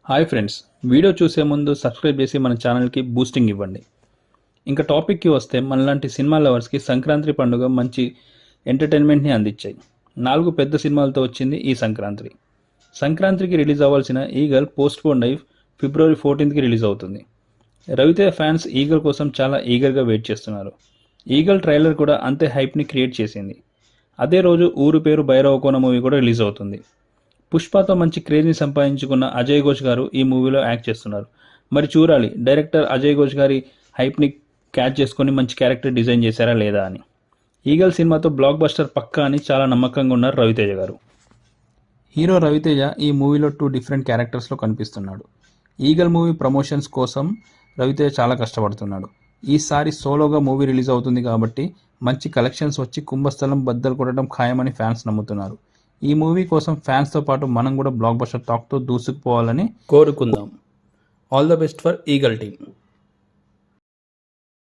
Hi friends, video చూసే ముందు subscribe చేసి మన ఛానల్కి బూస్టింగ్ ఇవ్వండి. ఇంకా టాపిక్కి వస్తే మనలాంటి సినిమా లవర్స్కి సంక్రాంతి పండుగ మంచి ఎంటర్టైన్మెంట్ని అందించాయి. 4 పెద్ద సినిమాలతో వచ్చింది ఈ సంక్రాంతి. సంక్రాంతికి రిలీజ్ అవ్వాల్సిన ఈగల్ పోస్ట్పోన్ అయి ఫిబ్రవరి 14కి రిలీజ్ అవుతుంది. రవితేజ ఫ్యాన్స్ ఈగల్ కోసం చాలా ఈగర్గా వెయిట్ చేస్తున్నారు. ఈగల్ ట్రైలర్ కూడా అంతే హైప్ని క్రియేట్ చేసింది. అదే రోజు ఊరు పేరు భైరవకోన మూవీ కూడా రిలీజ్ అవుతుంది. పుష్పతో మంచి క్రేజ్ని సంపాదించుకున్న అజయ్ ఘోష్ గారు ఈ మూవీలో యాక్ట్ చేస్తున్నారు. మరి చూడాలి డైరెక్టర్ అజయ్ ఘోష్ గారి హైప్ని క్యాచ్ చేసుకొని మంచి క్యారెక్టర్ డిజైన్ చేశారా లేదా అని. ఈగల్ సినిమాతో బ్లాక్ బస్టర్ పక్కా అని చాలా నమ్మకంగా ఉన్నారు రవితేజ గారు. హీరో రవితేజ ఈ మూవీలో 2 డిఫరెంట్ క్యారెక్టర్స్లో కనిపిస్తున్నాడు. ఈగల్ మూవీ ప్రమోషన్స్ కోసం రవితేజ చాలా కష్టపడుతున్నాడు. ఈసారి సోలోగా మూవీ రిలీజ్ అవుతుంది కాబట్టి మంచి కలెక్షన్స్ వచ్చి కుంభస్థలం బద్దలు కొట్టడం ఖాయమని ఫ్యాన్స్ నమ్ముతున్నారు. ఈ మూవీ కోసం ఫ్యాన్స్తో పాటు మనం కూడా బ్లాక్ బస్టర్ టాక్తో దూసుకుపోవాలని కోరుకుందాం. All the best for eagle team.